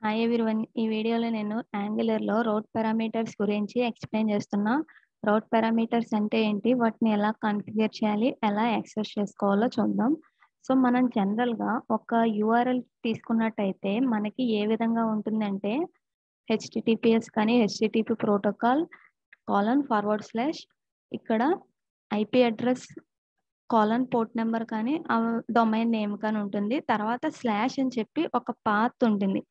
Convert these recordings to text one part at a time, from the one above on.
Hi everyone. ఈ వీడియోలో నేను యాంగులర్‌లో రౌట్ పారామీటర్స్ గురించి ఎక్స్‌ప్లెయిన్ చేస్తున్నా. రౌట్ పారామీటర్స్ అంటే ఏంటి? వాటిని ఎలా కాన్ఫిగర్ చేయాలి? ఎలా యాక్సెస్ చేసుకోవాలో చూద్దాం. సో, మనం జనరల్‌గా ఒక యూఆర్ఎల్ తీసుకున్నట్టయితే మనకి ఏ విధంగా ఉంటుందంటే హెచ్‌టిటిపిఎస్ కానీ, హెచ్‌టిటిపి ప్రోటోకాల్ :/ ఇక్కడ ఐపీ అడ్రెస్ పోర్ట్ నంబర్ కానీ, డొమైన్ నేమ్ కానీ ఉంటుంది. తర్వాత స్లాష్ అని చెప్పి ఒక పాత్ ఉంటుంది.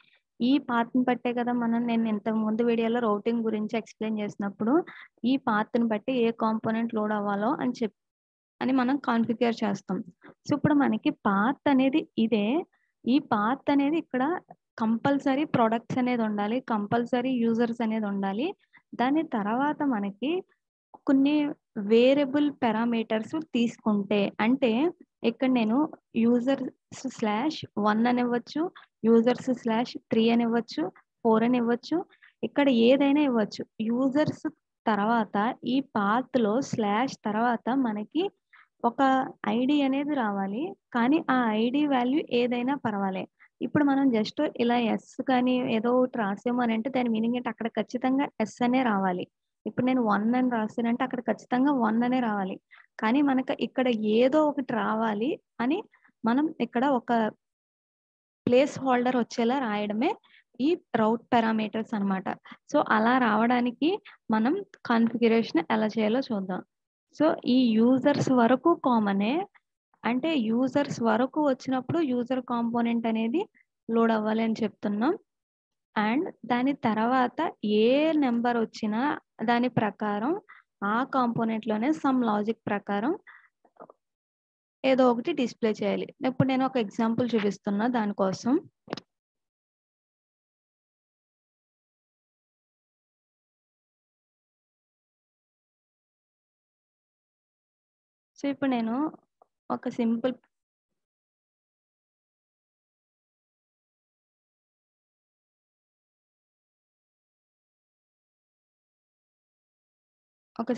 ఈ పాత్‌ని బట్టే కదా నేను ఇంతకు ముందు వీడియోలో రౌటింగ్ గురించి ఎక్స్‌ప్లెయిన్ చేసినప్పుడు, ఈ పాత్‌ని బట్టి ఏ కాంపోనెంట్ లోడ్ అవ్వాలో అని మనం కాన్ఫిగర్ చేస్తాం. సో, ఇప్పుడు మనకి పాత్ అనేది ఇదే. ఈ పాత్ అనేది ఇక్కడ కంపల్సరీ ప్రొడక్ట్స్ అనేది ఉండాలి. కంపల్సరీ యూజర్స్ అనేది ఉండాలి. దాని తర్వాత మనకి కొన్ని వేరియబుల్ పారామీటర్స్ తీసుకుంటే అంటే ఇక్కడ నేను యూజర్స్/1 అని ఇవ్వచ్చు. యూజర్స్/3 అని ఇవ్వచ్చు. 4 అని ఇవ్వచ్చు. ఇక్కడ ఏదైనా ఇవ్వచ్చు. యూజర్స్ తర్వాత ఈ పాత్‌లో స్లాష్ తర్వాత మనకి ఒక ఐడీ అనేది రావాలి. కానీ ఆ ఐడీ వాల్యూ ఏదైనా పర్వాలే. ఇప్పుడు మనం జస్ట్ ఇలా యెస్ కానీ ఏదో ఒకటి రాసాము అనంటే దాని మీనింగ్ ఏంటి? అక్కడ ఖచ్చితంగా యెస్ అనే రావాలి. ఇప్పుడు నేను 1 అని రాసానంటే అక్కడ ఖచ్చితంగా 1 అనే రావాలి. కానీ మనకు ఇక్కడ ఏదో ఒకటి రావాలి అని మనం ఇక్కడ ఒక ప్లేస్ హోల్డర్ వచ్చేలా రాయడమే ఈ రౌట్ పారామీటర్స్ అన్నమాట. సో, అలా రావడానికి మనం కాన్ఫిగరేషన్ ఎలా చేయాలో చూద్దాం. సో, ఈ యూజర్స్ వరకు కామనే. అంటే యూజర్స్ వరకు వచ్చినప్పుడు యూజర్ కాంపోనెంట్ అనేది లోడ్ అవ్వాలి అని చెప్తున్నాం. అండ్ దాని తర్వాత ఏ నంబర్ వచ్చినా దాని ప్రకారం ఆ కాంపోనెంట్‌లోనే సమ్ లాజిక్ ప్రకారం ఏదో ఒకటి డిస్‌ప్లే చేయాలి. ఇప్పుడు నేను ఒక ఎగ్జాంపుల్ చూపిస్తున్నా దానికోసం. సో, ఇప్పుడు నేను ఒక సింపుల్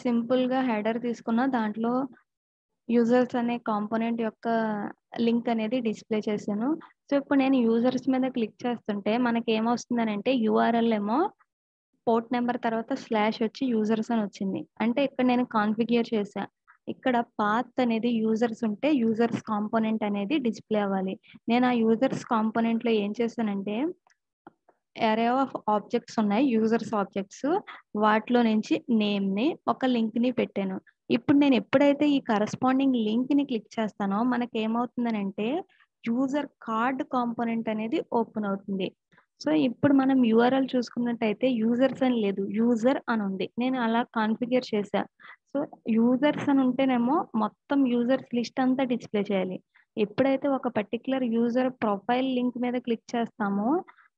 సింపుల్‌గా హెడర్ తీసుకున్న దాంట్లో యూజర్స్ అనే కాంపోనెంట్ యొక్క లింక్ అనేది డిస్‌ప్లే చేశాను. సో, ఇప్పుడు నేను యూజర్స్ మీద క్లిక్ చేస్తుంటే మనకేమొస్తుందనంటే యూఆర్ఎల్ ఏమో పోర్ట్ నంబర్ తర్వాత స్లాష్ వచ్చి యూజర్స్ అని వచ్చింది. అంటే ఇక్కడ నేను కాన్ఫిగర్ చేశా. ఇక్కడ పాత్ అనేది యూజర్స్ ఉంటే యూజర్స్ కాంపోనెంట్ అనేది డిస్‌ప్లే అవ్వాలి. నేను ఆ యూజర్స్ కాంపోనెంట్‌లో ఏం చేశానంటే అరే ఆఫ్ ఆబ్జెక్ట్స్ ఉన్నాయి. Users objects. వాటిలో నుంచి నేమ్‌ని, ఒక లింక్‌ని పెట్టాను. ఇప్పుడు నేను ఎప్పుడైతే ఈ కరస్పాండింగ్ లింక్‌ని క్లిక్ చేస్తానో మనకేమవుతుందనంటే యూజర్ కార్డ్ కాంపోనెంట్ అనేది ఓపెన్ అవుతుంది. సో, ఇప్పుడు మనం యూఆర్ఎల్ చూసుకున్నట్టయితే యూజర్స్ అని లేదు. యూజర్ అని ఉంది. నేను అలా కాన్ఫిగర్ చేశా. సో, యూజర్స్ అని ఉంటేనేమో మొత్తం యూజర్స్ లిస్ట్ అంతా డిస్‌ప్లే చేయాలి. ఎప్పుడైతే ఒక పర్టిక్యులర్ యూజర్ ప్రొఫైల్ లింక్ మీద క్లిక్ చేస్తామో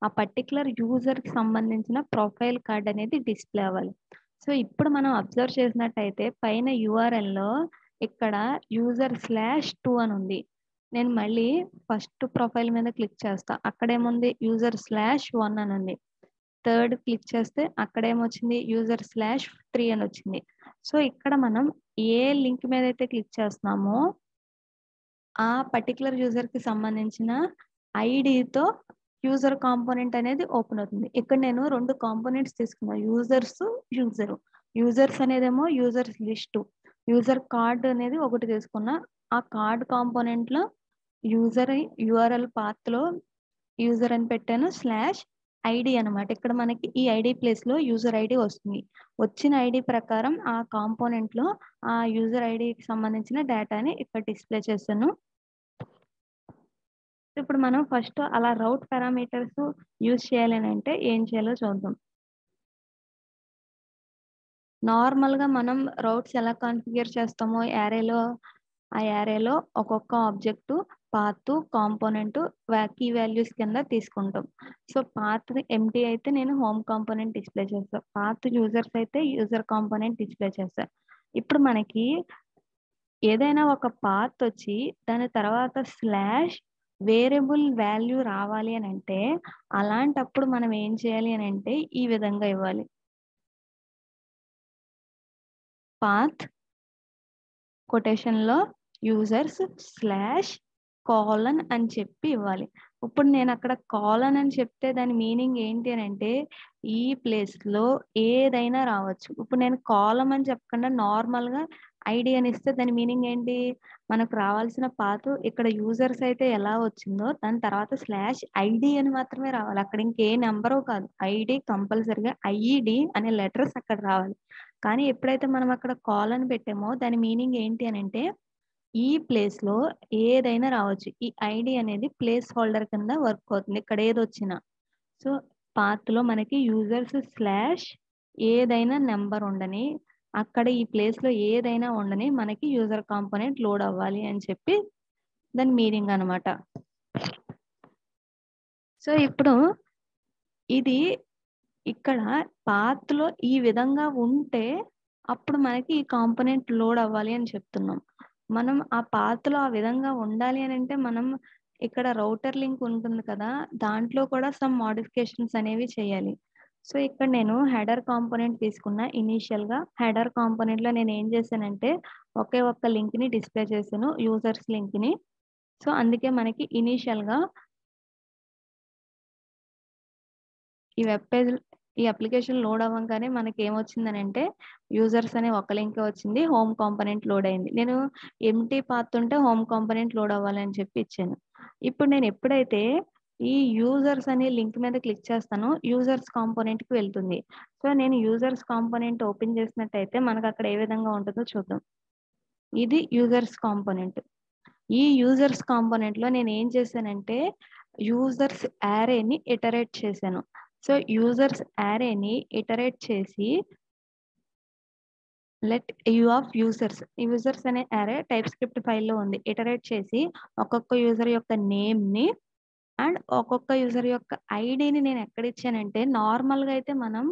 ఆ పర్టిక్యులర్ యూజర్‌కి సంబంధించిన ప్రొఫైల్ కార్డ్ అనేది డిస్‌ప్లే అవ్వాలి. సో, ఇప్పుడు మనం అబ్జర్వ్ చేసినట్టయితే పైన యూఆర్ఎల్‌లో ఇక్కడ యూజర్/2 అని ఉంది. నేను మళ్ళీ ఫస్ట్ ప్రొఫైల్ మీద క్లిక్ చేస్తా. అక్కడేముంది యూజర్/1 అని ఉంది. థర్డ్ క్లిక్ చేస్తే అక్కడేమొచ్చింది యూజర్/3 అని వచ్చింది. సో, ఇక్కడ మనం ఏ లింక్ మీదైతే క్లిక్ చేస్తున్నామో ఆ పర్టిక్యులర్ యూజర్‌కి సంబంధించిన ఐడీతో యూజర్ కాంపోనెంట్ అనేది ఓపెన్ అవుతుంది. ఇక్కడ నేను 2 కాంపోనెంట్స్ తీసుకున్నా. యూజరు. యూజర్స్ అనేదేమో యూజర్స్ లిస్టు. యూజర్ కార్డ్ అనేది ఒకటి తీసుకున్నా. ఆ కార్డ్ కాంపోనెంట్‌లో యూజర్ యూఆర్ఎల్ పాత్‌లో యూజర్ అని పెట్టాను. స్లాష్ ఐడీ అనమాట. ఇక్కడ మనకి ఈ ఐడీ ప్లేస్‌లో యూజర్ ఐడీ వస్తుంది. వచ్చిన ఐడీ ప్రకారం ఆ కాంపోనెంట్‌లో ఆ యూజర్ ఐడీకి సంబంధించిన డేటాని ఇక్కడ డిస్‌ప్లే చేశాను. ఇప్పుడు మనం ఫస్ట్ అలా రౌట్ పారామీటర్స్ యూజ్ చేయాలనంటే ఏం చేయాలో చూద్దాం. నార్మల్‌గా మనం రౌట్స్ ఎలా కాన్ఫిగర్ చేస్తామో ఆ యారేలో ఒక్కొక్క object, path, component, key values కింద తీసుకుంటాం. సో, పాత్‌ది ఎంప్టీ అయితే నేను హోమ్ కాంపోనెంట్ డిస్‌ప్లే చేస్తా. పాత్ యూజర్స్ అయితే యూజర్ కాంపోనెంట్ డిస్‌ప్లే చేస్తా. ఇప్పుడు మనకి ఏదైనా ఒక పాత్ వచ్చి దాని తర్వాత స్లాష్ వేరియబుల్ వాల్యూ రావాలి అనంటే, అలాంటప్పుడు మనం ఏం చేయాలి అనంటే ఈ విధంగా ఇవ్వాలి. పాత్ కొటేషన్‌లో యూజర్స్/కోలన్ అని చెప్పి ఇవ్వాలి. ఇప్పుడు నేను అక్కడ కాలన్ అని చెప్తే దాని మీనింగ్ ఏంటి అనంటే, ఈ ప్లేస్‌లో ఏదైనా రావచ్చు. ఇప్పుడు నేను కాలమ్ అని చెప్పకుండా నార్మల్‌గా ఐడీ అని ఇస్తే దాని మీనింగ్ ఏంటి? మనకు రావాల్సిన పాత్ ఇక్కడ యూజర్స్ అయితే ఎలా వచ్చిందో దాని తర్వాత స్లాష్ ఐడీ అని మాత్రమే రావాలి. అక్కడ ఇంకే నంబరు కాదు. ఐడీ కంపల్సరీగా ఐఈడీ అనే లెటర్స్ అక్కడ రావాలి. కానీ ఎప్పుడైతే మనం అక్కడ కాలన్ పెట్టామో దాని మీనింగ్ ఏంటి అనంటే, ఈ ప్లేస్‌లో ఏదైనా రావచ్చు. ఈ ఐడీ అనేది ప్లేస్ హోల్డర్ కింద వర్క్ అవుతుంది. ఇక్కడ ఏదొచ్చినా. సో, పాత్‌లో మనకి యూజర్స్ స్లాష్ ఏదైనా నంబర్ ఉండని, అక్కడ ఈ ప్లేస్‌లో ఏదైనా ఉండని మనకి యూజర్ కాంపోనెంట్ లోడ్ అవ్వాలి అని చెప్పి దాని మీనింగ్ అనమాట. సో, ఇప్పుడు ఇది ఇక్కడ పాత్‌లో ఈ విధంగా ఉంటే అప్పుడు మనకి ఈ కాంపోనెంట్ లోడ్ అవ్వాలి అని చెప్తున్నాం. మనం ఆ పాత్‌లో ఆ విధంగా ఉండాలి అనంటే మనం ఇక్కడ రౌటర్ లింక్ ఉంటుంది కదా! దాంట్లో కూడా సమ్ మోడిఫికేషన్స్ అనేవి చేయాలి. సో, ఇక్కడ నేను హెడర్ కాంపోనెంట్ తీసుకున్న ఇనీషియల్‌గా. హెడర్ కాంపోనెంట్‌లో నేనేం చేశానంటే ఒకే ఒక్క లింక్‌ని డిస్‌ప్లే చేశాను. యూజర్స్ లింక్‌ని. సో, అందుకే మనకి ఇనీషియల్‌గా ఈ వెబ్ పేజ్ ఈ అప్లికేషన్ లోడ్ అవ్వంగానే మనకేమొచ్చిందనంటే, యూజర్స్ అనే ఒక లింకే వచ్చింది. హోమ్ కాంపోనెంట్ లోడ్ అయింది. నేను ఎంప్టీ పాత్ ఉంటే హోమ్ కాంపోనెంట్ లోడ్ అవ్వాలని చెప్పి ఇచ్చాను. ఇప్పుడు నేను ఎప్పుడైతే ఈ యూజర్స్ అనే లింక్ మీద క్లిక్ చేస్తానో, యూజర్స్ కాంపోనెంట్‌కి వెళ్తుంది. సో, నేను యూజర్స్ కాంపోనెంట్ ఓపెన్ చేసినట్టయితే మనకక్కడ ఏ విధంగా ఉంటుందో చూద్దాం. ఇది యూజర్స్ కాంపోనెంట్. ఈ యూజర్స్ కాంపోనెంట్‌లో నేనేం చేశానంటే, యూజర్స్ యారేని ఇటరేట్ చేశాను. సో, యూజర్స్ యారేని ఇటరేట్ చేసి లెట్ యూ ఆఫ్ యూజర్స్ అనే యారే టైప్‌స్క్రిప్ట్ ఫైల్‌లో ఉంది. ఇటరేట్ చేసి ఒక్కొక్క యూజర్ యొక్క నేమ్‌ని అండ్ ఒక్కొక్క యూజర్ యొక్క ఐడీని నేను ఎక్కడిచ్చానంటే, నార్మల్‌గా అయితే మనం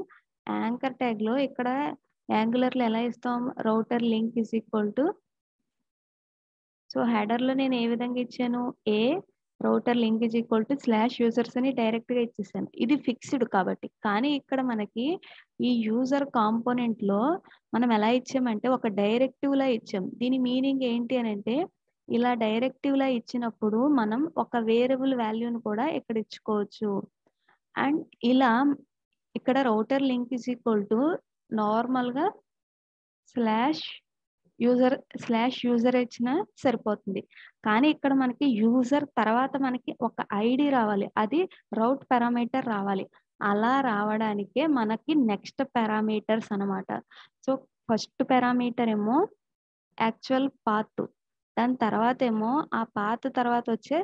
యాంకర్ ట్యాగ్‌లో ఇక్కడ యాంగులర్‌లో ఎలా ఇస్తాం? Router link is equal to so, హెడర్‌లో నేను ఏ విధంగా ఇచ్చాను? Router link is equal to slash users అని డైరెక్ట్‌గా ఇచ్చేసాను. ఇది ఫిక్స్‌డ్ కాబట్టి. కానీ ఇక్కడ మనకి ఈ యూజర్ కాంపోనెంట్‌లో మనం ఎలా ఇచ్చామంటే ఒక డైరెక్టివ్‌లా ఇచ్చాం. దీని మీనింగ్ ఏంటి అనంటే, ఇలా డైరెక్టివ్‌లా ఇచ్చినప్పుడు మనం ఒక వేరియబుల్ వాల్యూని కూడా ఇక్కడ ఇచ్చుకోవచ్చు. అండ్ ఇలా ఇక్కడ router link is equal to నార్మల్‌గా స్లాష్ యూజర్ ఇచ్చినా సరిపోతుంది. కానీ ఇక్కడ మనకి యూజర్ తర్వాత మనకి ఒక ఐడీ రావాలి. అది రౌట్ పారామీటర్ రావాలి. అలా రావడానికే మనకి నెక్స్ట్ పారామీటర్స్ అనమాట. సో, ఫస్ట్ పారామీటర్ ఏమో యాక్చువల్ పాత్. దాని తర్వాతేమో ఆ పాత్ తర్వాత వచ్చే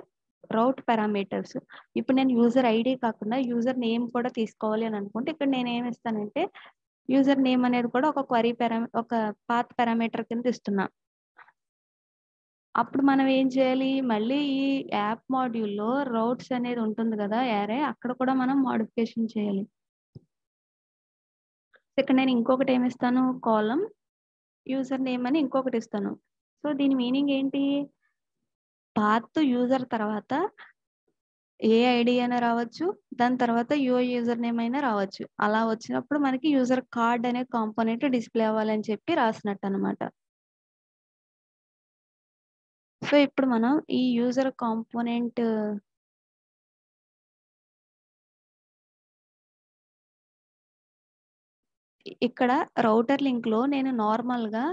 రౌట్ పారామీటర్స్. ఇప్పుడు నేను యూజర్ ఐడీ కాకుండా యూజర్ నేమ్ కూడా తీసుకోవాలి అని అనుకుంటే ఇక్కడ నేనేమి ఇస్తానంటే యూజర్ నేమ్ అనేది కూడా ఒక పాత్ పారామీటర్ కింద ఇస్తున్నా. అప్పుడు మనం ఏం చేయాలి? మళ్ళీ ఈ యాప్ మాడ్యూల్‌లో రౌట్స్ అనేది ఉంటుంది గదా! యారే అక్కడ కూడా మనం మోడిఫికేషన్ చేయాలి. ఇక్కడ నేను ఇంకొకటి ఏమిస్తాను? కాలమ్ యూజర్ నేమ్ అని ఇంకొకటి ఇస్తాను. సో, దీని మీనింగ్ ఏంటి? పాత్ యూజర్ తర్వాత ఏ ఐడీ అయినా రావచ్చు. దాని తర్వాత యూజర్ నేమ్ అయినా రావచ్చు. అలా వచ్చినప్పుడు మనకి యూజర్ కార్డ్ అనే కాంపోనెంట్ డిస్‌ప్లే అవ్వాలని చెప్పి రాసినట్టనమాట. సో, ఇప్పుడు మనం ఈ యూజర్ కాంపోనెంట్ ఇక్కడ రౌటర్ లింక్‌లో నేను నార్మల్‌గా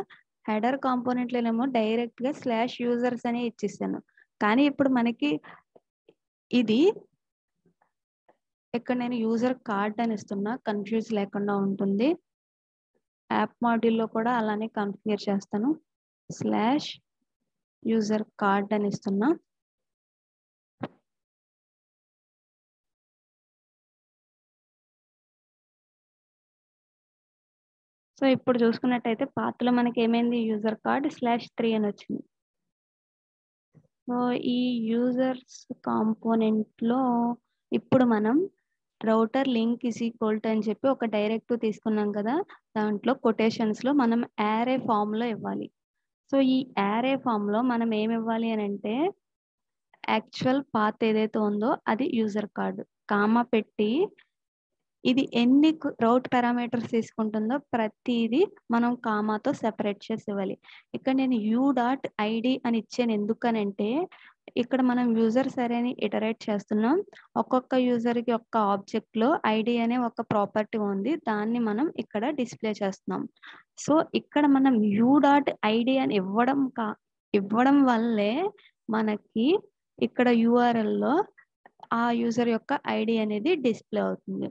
హెడర్ కాంపోనెంట్‌లోనేమో డైరెక్ట్‌గా స్లాష్ యూజర్స్ అనే ఇచ్చేసాను. కానీ ఇప్పుడు మనకి ఇది ఇక్కడ నేను యూజర్ కార్డ్ అని ఇస్తున్నా. కన్‌ఫ్యూజ్ లేకుండా ఉంటుంది. యాప్ మాడ్యూల్‌లో కూడా అలానే కాన్ఫిగర్ చేస్తాను. స్లాష్ యూజర్ కార్డ్ అని ఇస్తున్నా. సో, ఇప్పుడు చూసుకున్నట్టయితే పాత్‌లో మనకేమైంది యూజర్ కార్డ్ /3 అని వచ్చింది. సో, ఈ యూజర్స్ కాంపోనెంట్‌లో ఇప్పుడు మనం router link is equal to అని చెప్పి ఒక డైరెక్టివ్ తీసుకున్నాం కదా! దాంట్లో కొటేషన్స్‌లో మనం యారే ఫార్మ్‌లో ఇవ్వాలి. సో, ఈ యారే ఫార్మ్‌లో మనం ఏమివ్వాలి అనంటే యాక్చువల్ పాత్ ఏదైతే ఉందో అది యూజర్ కార్డ్. కామా పెట్టి ఇది ఎన్ని రౌట్ పారామీటర్స్ తీసుకుంటుందో ప్రతీది మనం కామాతో సెపరేట్ చేసి ఇవ్వాలి. ఇక్కడ నేను యూ డాట్ ఐడీ అని ఇచ్చాను ఎందుకనంటే ఇక్కడ మనం యూజర్స్ అరేని ఇటరేట్ చేస్తున్నాం. ఒక్కొక్క యూజర్‌కి ఒక్క ఆబ్జెక్ట్‌లో ఐడీ అనే ఒక ప్రాపర్టీ ఉంది. దాన్ని మనం ఇక్కడ డిస్‌ప్లే చేస్తున్నాం. సో, ఇక్కడ మనం యూ.ఐడీ అని ఇవ్వడం వల్లే మనకి ఇక్కడ యూఆర్ఎల్‌లో ఆ యూజర్ యొక్క ఐడీ అనేది డిస్‌ప్లే అవుతుంది.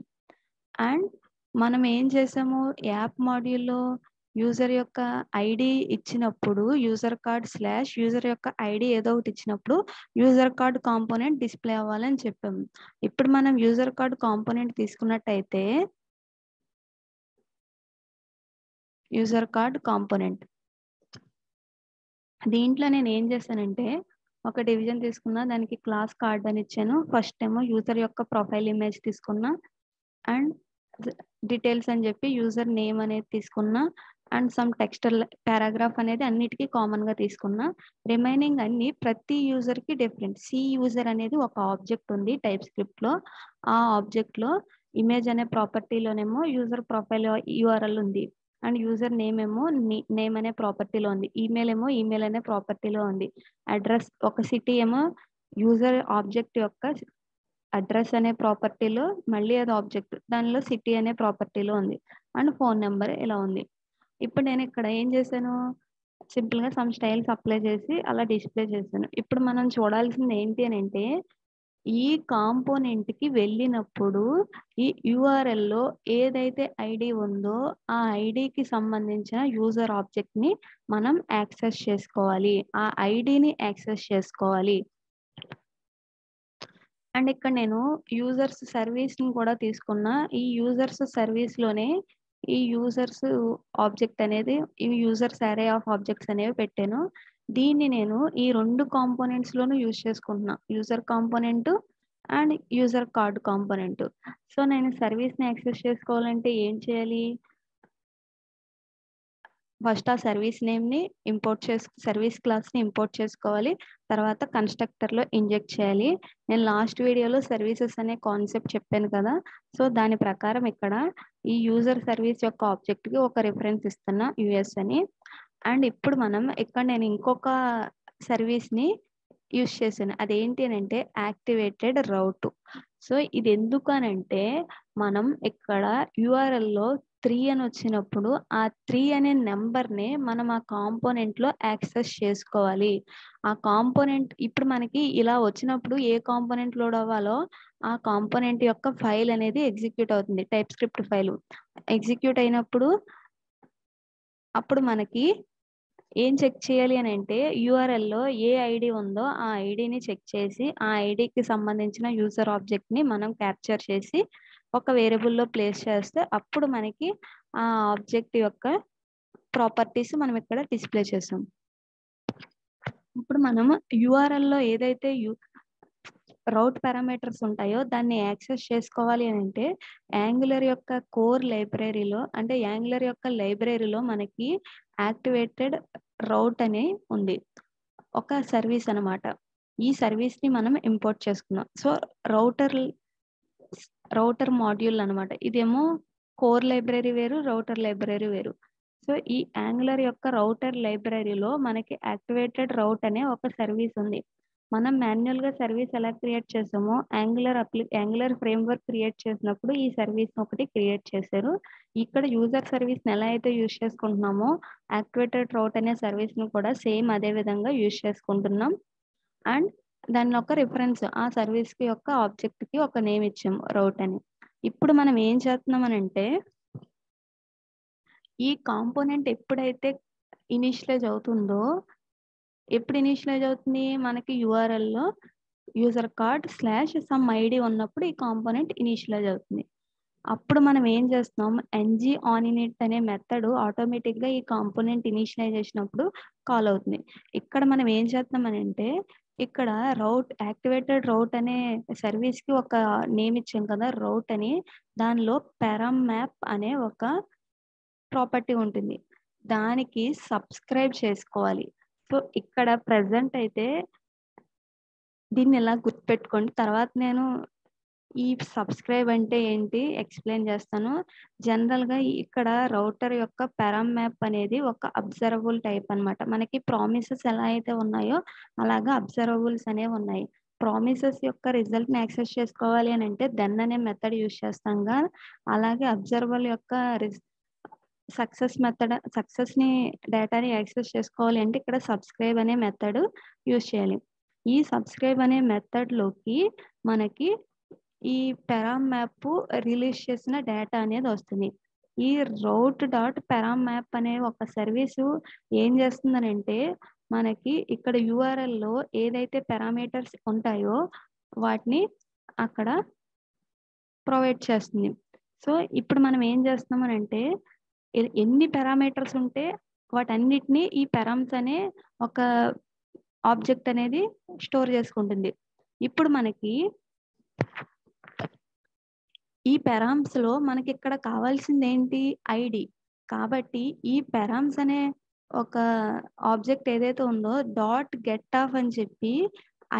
అండ్ మనం ఏం చేసాము, యాప్ మాడ్యూల్‌లో యూజర్ యొక్క ఐడీ ఇచ్చినప్పుడు యూజర్ యొక్క ఐడీ ఏదో ఒకటి ఇచ్చినప్పుడు యూజర్ కార్డ్ కాంపోనెంట్ డిస్‌ప్లే అవ్వాలని చెప్పాము. ఇప్పుడు మనం యూజర్ కార్డ్ కాంపోనెంట్ తీసుకున్నట్టయితే యూజర్ కార్డ్ కాంపోనెంట్ దీంట్లో నేను ఏం చేశానంటే ఒక డివిజన్ తీసుకున్నా, దానికి క్లాస్ కార్డ్ అని ఇచ్చాను. ఫస్ట్ ఏమో యూజర్ యొక్క ప్రొఫైల్ ఇమేజ్ తీసుకున్నా అండ్ డీటెయిల్స్ అని చెప్పి యూజర్ నేమ్ అనేది తీసుకున్నా అండ్ సమ్ టెక్స్టల్ పారాగ్రాఫ్ అనేది అన్నిటికీ కామన్ గా తీసుకున్నా. రిమైనింగ్ అన్ని ప్రతి యూజర్ కి డిఫరెంట్. సి యూజర్ అనేది ఒక ఆబ్జెక్ట్ ఉంది టైప్ స్క్రిప్ట్ లో. ఆ ఆబ్జెక్ట్ లో ఇమేజ్ అనే ప్రాపర్టీలోనేమో యూజర్ ప్రొఫైల్ యూఆర్ఎల్ ఉంది అండ్ యూజర్ నేమ్ ఏమో నేమ్ అనే ప్రాపర్టీలో ఉంది. ఈమెయిల్ ఏమో ఈమెయిల్ అనే ప్రాపర్టీలో ఉంది. అడ్రస్ ఒక సిటీ ఏమో యూజర్ ఆబ్జెక్ట్ యొక్క అడ్రస్ అనే ప్రాపర్టీలో మళ్ళీ అది ఆబ్జెక్ట్ దానిలో సిటీ అనే ప్రాపర్టీలో ఉంది అండ్ ఫోన్ నెంబర్ ఇలా ఉంది. ఇప్పుడు నేను ఇక్కడ ఏం చేశాను, సింపుల్ గా సమ్ స్టైల్స్ అప్లై చేసి అలా డిస్ప్లే చేశాను. ఇప్పుడు మనం చూడాల్సింది ఏంటి అని అంటే ఈ కాంపోనెంట్ కి వెళ్ళినప్పుడు ఈ URL లో ఏదైతే ఐడి ఉందో ఆ ఐడికి సంబంధించిన యూజర్ ఆబ్జెక్ట్ ని మనం యాక్సెస్ చేసుకోవాలి. ఆ ఐడిని యాక్సెస్ చేసుకోవాలి. అండ్ ఇక్కడ నేను యూజర్స్ సర్వీస్ ని కూడా తీసుకున్నా. ఈ యూజర్స్ సర్వీస్ లోనే ఈ యూజర్స్ ఆబ్జెక్ట్ అనేది ఈ యూజర్స్ అరే ఆఫ్ ఆబ్జెక్ట్స్ అనేవి పెట్టాను. దీన్ని నేను ఈ 2 కాంపోనెంట్స్ లోనూ యూజ్ చేసుకుంటున్నా. User component and user card component. So నేను సర్వీస్ ని యాక్సెస్ చేసుకోవాలంటే ఏం చేయాలి, ఫస్ట్ ఆ సర్వీస్ నేమ్ ని సర్వీస్ క్లాస్ ని ఇంపోర్ట్ చేసుకోవాలి. తర్వాత కన్స్ట్రక్టర్ లో ఇంజెక్ట్ చేయాలి. నేను లాస్ట్ వీడియోలో సర్వీసెస్ అనే కాన్సెప్ట్ చెప్పాను కదా. సో దాని ప్రకారం ఇక్కడ ఈ యూజర్ సర్వీస్ యొక్క ఆబ్జెక్ట్ కి ఒక రిఫరెన్స్ ఇస్తున్నా యుఎస్ అని. అండ్ ఇప్పుడు మనం ఇక్కడ నేను ఇంకొక సర్వీస్ ని యూజ్ చేశాను. అదేంటి అని అంటే యాక్టివేటెడ్ రౌట్. సో ఇది ఎందుకు అని అంటే మనం ఇక్కడ URL లో 3 అని వచ్చినప్పుడు ఆ 3 అనే నెంబర్ ని మనం ఆ కాంపోనెంట్ లో యాక్సెస్ చేసుకోవాలి. ఆ కాంపోనెంట్ ఇప్పుడు మనకి ఇలా వచ్చినప్పుడు ఏ కాంపోనెంట్ లోడ్ అవ్వాలో ఆ కాంపోనెంట్ యొక్క ఫైల్ అనేది ఎగ్జిక్యూట్ అవుతుంది. టైప్ స్క్రిప్ట్ ఫైల్ ఎగ్జిక్యూట్ అయినప్పుడు అప్పుడు మనకి ఏం చెక్ చేయాలి అని అంటే URL లో ఏ ఐడి ఉందో ఆ ఐడిని చెక్ చేసి ఆ ఐడికి సంబంధించిన యూజర్ ఆబ్జెక్ట్ ని మనం క్యాప్చర్ చేసి ఒక వేరియబుల్ లో ప్లేస్ చేస్తే అప్పుడు మనకి ఆ ఆబ్జెక్ట్ యొక్క ప్రాపర్టీస్ మనం ఇక్కడ డిస్ప్లే చేసాం. ఇప్పుడు మనం URL లో ఏదైతే రౌట్ పారామీటర్స్ ఉంటాయో దాన్ని యాక్సెస్ చేసుకోవాలి అని అంటే యాంగులర్ యొక్క కోర్ లైబ్రరీలో అంటే యాంగులర్ యొక్క లైబ్రరీలో మనకి యాక్టివేటెడ్ రౌట్ అని ఉంది, ఒక సర్వీస్ అన్నమాట. ఈ సర్వీస్ ని మనం ఇంపోర్ట్ చేసుకున్నాం. సో రౌటర్ మాడ్యూల్ అన్నమాట. ఇదేమో కోర్ లైబ్రరీ వేరు, రౌటర్ లైబ్రరీ వేరు. సో ఈ యాంగులర్ యొక్క రౌటర్ లైబ్రరీలో మనకి యాక్టివేటెడ్ రౌట్ అనే ఒక సర్వీస్ ఉంది. మనం మాన్యువల్ గా సర్వీస్ ఎలా క్రియేట్ చేసామో యాంగులర్ ఫ్రేమ్వర్క్ క్రియేట్ చేసినప్పుడు ఈ సర్వీస్ ఒకటి క్రియేట్ చేశారు. ఇక్కడ యూజర్ సర్వీస్ ని ఎలా అయితే యూజ్ చేసుకుంటున్నామో యాక్టివేటెడ్ రౌట్ అనే సర్వీస్ ని కూడా సేమ్ అదే విధంగా యూజ్ చేసుకుంటున్నాం. అండ్ దాని ఒక రిఫరెన్స్ ఆ సర్వీస్ కి యొక్క ఆబ్జెక్ట్ కి ఒక నేమ్ ఇచ్చాము రౌట్ అని. ఇప్పుడు మనం ఏం చేస్తున్నాం అని అంటే ఈ కాంపోనెంట్ ఎప్పుడైతే ఇనిషియలైజ్ అవుతుందో ఎప్పుడు ఇనిషియలైజ్ అవుతుంది, మనకి URL లో యూజర్ కార్డ్ /some ID ఉన్నప్పుడు ఈ కాంపోనెంట్ ఇనిషియలైజ్ అవుతుంది. అప్పుడు మనం ఏం చేస్తున్నాం, ng-oninit అనే మెథడ్ ఆటోమేటిక్ గా ఈ కాంపోనెంట్ ఇనిషియలైజ్ చేసినప్పుడు కాల్ అవుతుంది. ఇక్కడ మనం ఏం చేస్తున్నాం అని అంటే ఇక్కడ యాక్టివేటెడ్ రౌట్ అనే సర్వీస్ కి ఒక నేమ్ ఇచ్చాం కదా రౌట్ అని. దానిలో param map అనే ఒక ప్రాపర్టీ ఉంటుంది, దానికి సబ్స్క్రైబ్ చేసుకోవాలి. సో ఇక్కడ ప్రెసెంట్ అయితే దీన్ని ఇలా గుర్తుపెట్టుకోండి. తర్వాత నేను ఈ సబ్స్క్రైబ్ అంటే ఏంటి ఎక్స్ప్లెయిన్ చేస్తాను. జనరల్‌గా ఇక్కడ రౌటర్ యొక్క పారామ్ మ్యాప్ అనేది ఒక అబ్జర్వబుల్ టైప్ అనమాట. మనకి ప్రామిసెస్ ఎలా అయితే ఉన్నాయో అలాగా అబ్జర్వబుల్స్ అనేవి ఉన్నాయి. ప్రామిసెస్ యొక్క రిజల్ట్‌ని యాక్సెస్ చేసుకోవాలి అని అంటే దెన్ అనే మెథడ్ యూజ్ చేస్తాంగా, అలాగే అబ్జర్వబుల్ యొక్క సక్సెస్‌ని డేటాని యాక్సెస్ చేసుకోవాలి అంటే ఇక్కడ సబ్స్క్రైబ్ అనే మెథడ్ యూజ్ చేయాలి. ఈ సబ్స్క్రైబ్ అనే మెథడ్‌లోకి మనకి ఈ పారామ్ మ్యాప్ రిలీజ్ చేసిన డేటా అనేది వస్తుంది. ఈ route.param map అనే ఒక సర్వీసు ఏం చేస్తుందనంటే, మనకి ఇక్కడ యూఆర్ఎల్‌లో ఏదైతే పారామీటర్స్ ఉంటాయో వాటిని అక్కడ ప్రొవైడ్ చేస్తుంది. సో, ఇప్పుడు మనం ఏం చేస్తున్నామనంటే, ఎన్ని పారామీటర్స్ ఉంటే వాటన్నిటిని ఈ పారామ్స్ అనే ఒక ఆబ్జెక్ట్ అనేది స్టోర్ చేసుకుంటుంది. ఇప్పుడు మనకి ఈ పారామ్స్‌లో మనకిక్కడ కావాల్సిందేంటి? ఐడీ. కాబట్టి ఈ పారామ్స్ అనే ఒక ఆబ్జెక్ట్ ఏదైతే ఉందో డాట్ గెట్ ఆఫ్ అని చెప్పి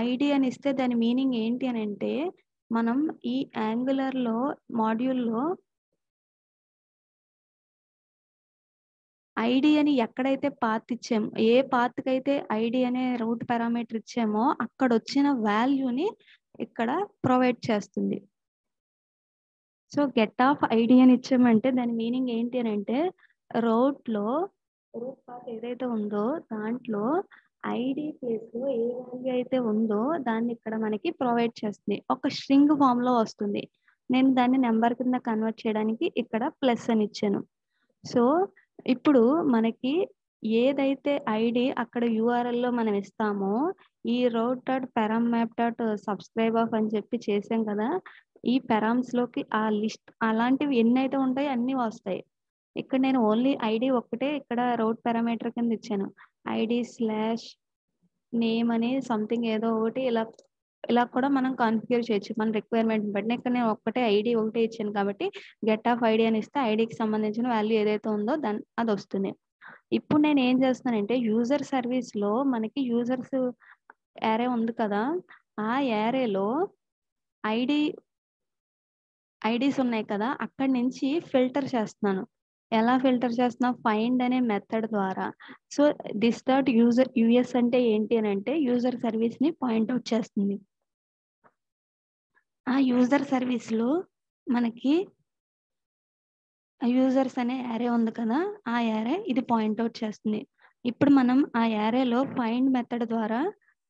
ఐడీ అని ఇస్తే దాని మీనింగ్ ఏంటి అనంటే, మనం ఈ యాంగులర్‌లో మాడ్యూల్‌లో ఐడీ అని ఎక్కడైతే పాత్ ఇచ్చామో, ఏ పాత్‌కైతే ఐడీ అనే రూట్ పారామీటర్ ఇచ్చామో అక్కడొచ్చిన వాల్యూని ఇక్కడ ప్రొవైడ్ చేస్తుంది. సో, గెట్ ఆఫ్ ఐడీ అని ఇచ్చామంటే దాని మీనింగ్ ఏంటి అనంటే, రూట్ పాత్ ఏదైతే ఉందో దాంట్లో ఐడీ ప్లేస్‌లో ఏ వాల్యూ అయితే ఉందో దాన్ని ఇక్కడ మనకి ప్రొవైడ్ చేస్తుంది. ఒక స్ట్రింగ్ ఫార్మ్‌లో వస్తుంది. నేను దాన్ని నంబర్ కింద కన్వర్ట్ చేయడానికి ఇక్కడ ప్లస్ అని ఇచ్చాను. సో, ఇప్పుడు మనకి ఏదైతే ఐడీ అక్కడ యూఆర్ఎల్‌లో మనం ఇస్తామో, ఈ route.param-map.subscribe of అని చెప్పి చేసాం కదా! ఈ పారామ్స్‌లోకి ఆ లిస్ట్ అలాంటివి ఎన్నైతే ఉంటాయో అన్నీ వస్తాయి. ఇక్కడ నేను ఓన్లీ ఐడీ ఒక్కటే ఇక్కడ రౌట్ పారామీటర్ కింద ఇచ్చాను. ఐడీ/నేమ్ అని సంథింగ్ ఏదో ఒకటి ఇలా కూడా మనం కాన్ఫిగర్ చేయొచ్చు మన రిక్వైర్మెంట్‌ని బట్టి. ఇక్కడ నేను ఒక్కటే ఐడీ ఒకటే ఇచ్చాను కాబట్టి గెట్ ఆఫ్ ఐడీ అని ఇస్తే ఐడీకి సంబంధించిన వాల్యూ ఏదైతే ఉందో అదొస్తుంది. ఇప్పుడు నేను ఏం చేస్తున్నానంటే యూజర్ సర్వీస్‌లో మనకి యూజర్స్ యారే ఉంది కదా! ఆ యారేలో ఐడీస్ ఉన్నాయి కదా! అక్కడి నుంచి ఫిల్టర్ చేస్తున్నాను. ఎలా ఫిల్టర్ చేస్తున్నా? ఫైండ్ అనే మెథడ్ ద్వారా. సో, యూఎస్ అంటే ఏంటి అనంటే యూజర్ సర్వీస్‌ని పాయింట్ ఔట్ చేస్తుంది. ఆ యూజర్ సర్వీస్‌లో మనకి యూజర్స్ అనే యారే ఉంది కదా! ఆ యారే ఇది పాయింట్ ఔట్ చేస్తుంది. ఇప్పుడు మనం ఆ యారేలో ఫైండ్ మెథడ్ ద్వారా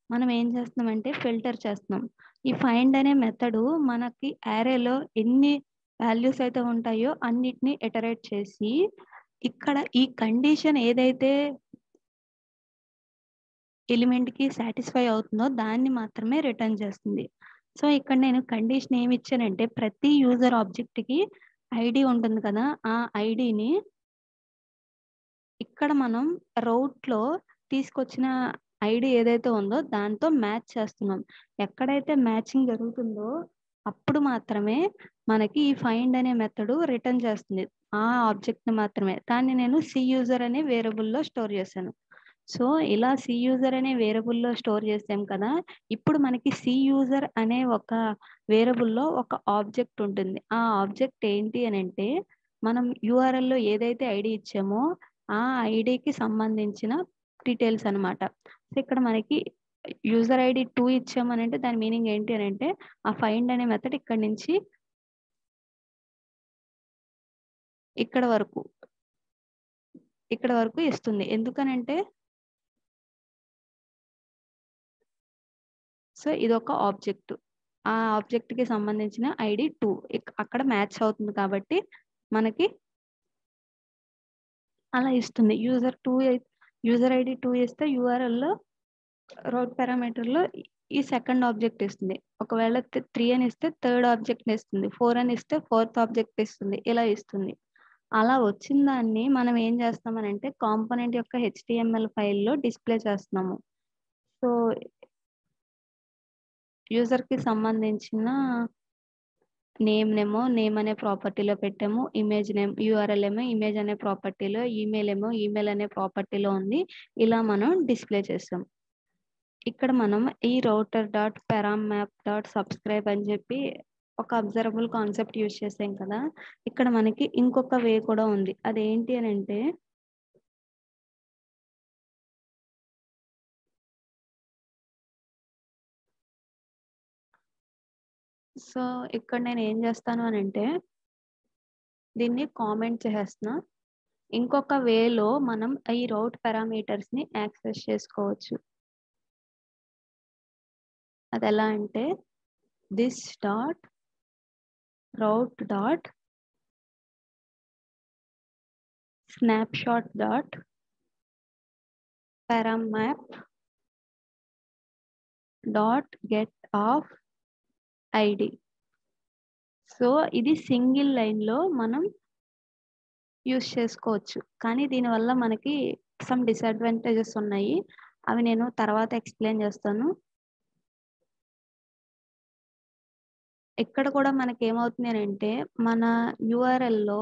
మనం ఏం చేస్తున్నామంటే ఫిల్టర్ చేస్తున్నాం. ఈ ఫైండ్ అనే మెథడు మనకి యారేలో ఎన్ని వాల్యూస్ అయితే ఉంటాయో అన్నిటిని ఇటరేట్ చేసి, ఇక్కడ ఈ కండిషన్ ఏదైతే ఎలిమెంట్‌కి సాటిస్ఫై అవుతుందో దాన్ని మాత్రమే రిటర్న్ చేస్తుంది. సో, ఇక్కడ నేను కండిషన్ ఏమి ఇచ్చానంటే ప్రతి యూజర్ ఆబ్జెక్ట్‌కి ఐడీ ఉంటుంది కదా! ఆ ఐడీని ఇక్కడ మనం రౌట్‌లో తీసుకొచ్చిన ఐడీ ఏదైతే ఉందో దాంతో మ్యాచ్ చేస్తున్నాం. ఎక్కడైతే మ్యాచింగ్ జరుగుతుందో అప్పుడు మాత్రమే మనకి ఈ ఫైండ్ అనే మెథడు రిటర్న్ చేస్తుంది. ఆ ఆబ్జెక్ట్‌ని మాత్రమే. దాన్ని నేను సి యూజర్ అనే వేరియబుల్‌లో స్టోర్ చేశాను. సో, ఇలా సి యూజర్ అనే వేరియబుల్‌లో స్టోర్ చేసాం కదా! ఇప్పుడు మనకి సి యూజర్ అనే ఒక వేరియబుల్‌లో ఒక ఆబ్జెక్ట్ ఉంటుంది. ఆ ఆబ్జెక్ట్ ఏంటి అనంటే, మనం యూఆర్ఎల్‌లో ఏదైతే ఐడీ ఇచ్చామో, ఆ ఐడీకి సంబంధించిన డీటెయిల్స్ అనమాట. సో, ఇక్కడ మనకి యూజర్ ఐడీ 2 ఇచ్చామనంటే దాని మీనింగ్ ఏంటి అనంటే, ఆ ఫైండ్ అనే మెథడ్ ఇక్కడి నుంచి ఇక్కడ వరకు, ఇక్కడ వరకు ఇస్తుంది. ఎందుకనంటే సో, ఇదొక ఆబ్జెక్ట్. ఆ ఆబ్జెక్ట్‌కి సంబంధించిన ఐడీ 2 అక్కడ మ్యాచ్ అవుతుంది కాబట్టి మనకి అలా ఇస్తుంది. యూజర్ ఐడీ 2 ఇస్తే యూఆర్ఎల్‌లో రౌట్ పారామీటర్‌లో ఈ సెకండ్ ఆబ్జెక్ట్ ఇస్తుంది. ఒకవేళ 3 అని ఇస్తే థర్డ్ ఆబ్జెక్ట్‌ని ఇస్తుంది. 4 అని ఇస్తే ఫోర్త్ ఆబ్జెక్ట్ ఇస్తుంది. ఇలా ఇస్తుంది. అలా వచ్చిన దాన్ని మనం ఏం చేస్తామనంటే కాంపోనెంట్ యొక్క హెచ్‌టీఎంఎల్ ఫైల్‌లో డిస్‌ప్లే చేస్తున్నాము. సో, యూజర్‌కి సంబంధించిన నేమ్ అనే ప్రాపర్టీలో పెట్టాము. యూఆర్ఎల్ ఏమో ఇమేజ్ అనే ప్రాపర్టీలో, ఈమెయిల్ అనే ప్రాపర్టీలో ఉంది. ఇలా మనం డిస్‌ప్లే చేసాం. ఇక్కడ మనం ఈ router.param-map.subscribe అని చెప్పి ఒక అబ్జర్వబుల్ కాన్సెప్ట్ యూజ్ చేసాం కదా! ఇక్కడ మనకి ఇంకొక వే కూడా ఉంది. అదేంటి అనంటే సో, ఇక్కడ నేనేం జేస్తాను అనంటే దీన్ని కామెంట్ చేసేస్తున్నా. ఇంకొక వేలో మనం ఈ రౌట్ పారామీటర్స్‌ని యాక్సెస్ చేసుకోవచ్చు. అదెలా అంటే this dot route dot snapshot dot paramMap dot get of ID. So, ఇది సింగిల్ లైన్‌లో మనం యూజ్ చేసుకోవచ్చు. కానీ దీనివల్ల మనకి సమ్ డిసడ్వాంటేజెస్ ఉన్నాయి. అవి నేను తర్వాత ఎక్స్‌ప్లెయిన్ చేస్తాను. ఇక్కడ కూడా మనకేమవుతుంది అనంటే మన యూఆర్ఎల్‌లో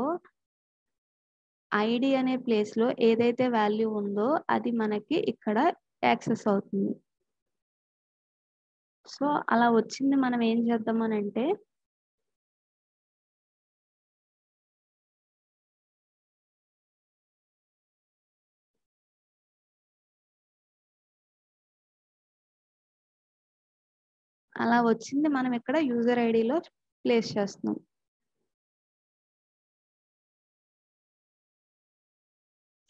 ఐడీ అనే ప్లేస్‌లో ఏదైతే వాల్యూ ఉందో అది మనకి ఇక్కడ యాక్సెస్ అవుతుంది. సో, అలా వచ్చింది మనం ఏం చేద్దాం అనంటే అలా వచ్చింది మనం ఇక్కడ యూజర్ ఐడీలో ప్లేస్ చేస్తున్నాం.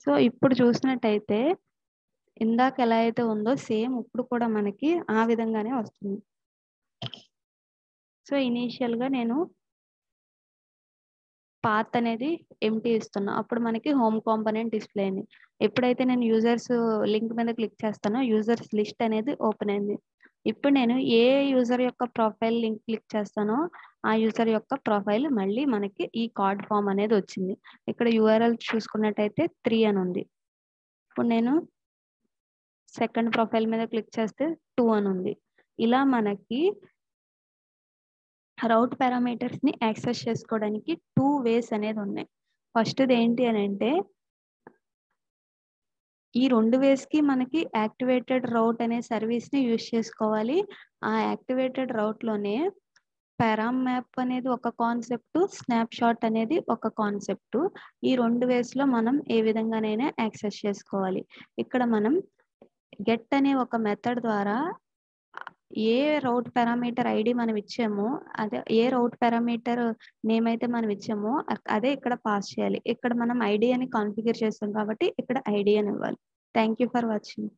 సో, ఇప్పుడు చూసినట్టయితే ఇందాక ఎలా అయితే ఉందో సేమ్ ఇప్పుడు కూడా మనకి ఆ విధంగానే వస్తుంది. సో, ఇనీషియల్‌గా నేను పాత్ అనేది ఎంప్టీ ఇస్తున్నా. అప్పుడు మనకి హోమ్ కాంపోనెంట్ డిస్‌ప్లే అయింది. ఎప్పుడైతే నేను యూజర్స్ లింక్ మీద క్లిక్ చేస్తానో యూజర్స్ లిస్ట్ అనేది ఓపెన్ అయింది. ఇప్పుడు నేను ఏ యూజర్ యొక్క ప్రొఫైల్ లింక్ క్లిక్ చేస్తానో ఆ యూజర్ యొక్క ప్రొఫైల్ మళ్ళీ మనకి ఈ కార్డ్ ఫార్మ్ అనేది వచ్చింది. ఇక్కడ యూఆర్ఎల్ చూసుకున్నట్టయితే 3 అని ఉంది. ఇప్పుడు నేను సెకండ్ ప్రొఫైల్ మీద క్లిక్ చేస్తే 2 అని ఉంది. ఇలా మనకి రౌట్ పారామీటర్స్‌ని యాక్సెస్ చేసుకోవడానికి 2 వేస్ అనేది ఉన్నాయి. ఫస్ట్‌ది ఏంటి అనంటే ఈ 2 వేస్‌కి మనకి యాక్టివేటెడ్ రౌట్ అనే సర్వీస్‌ని యూజ్ చేసుకోవాలి. ఆ యాక్టివేటెడ్ రౌట్‌లోనే పారామాప్ అనేది ఒక కాన్సెప్ట్, స్నాప్‌షాట్ అనేది ఒక కాన్సెప్ట్. ఈ 2 వేస్‌లో మనం ఏ విధంగానైనా యాక్సెస్ చేసుకోవాలి. ఇక్కడ మనం గెట్ అనే ఒక మెథడ్ ద్వారా ఏ రౌట్ పారామీటర్ ఐడీ మనం ఇచ్చామో అదే ఏ రౌట్ పారామీటర్ నేమ్ అయితే మనం ఇచ్చామో అదే ఇక్కడ పాస్ చేయాలి. ఇక్కడ మనం ఐడీ అని కాన్ఫిగర్ చేస్తాం కాబట్టి ఇక్కడ ఐడీ అని ఇవ్వాలి. Thank you for watching.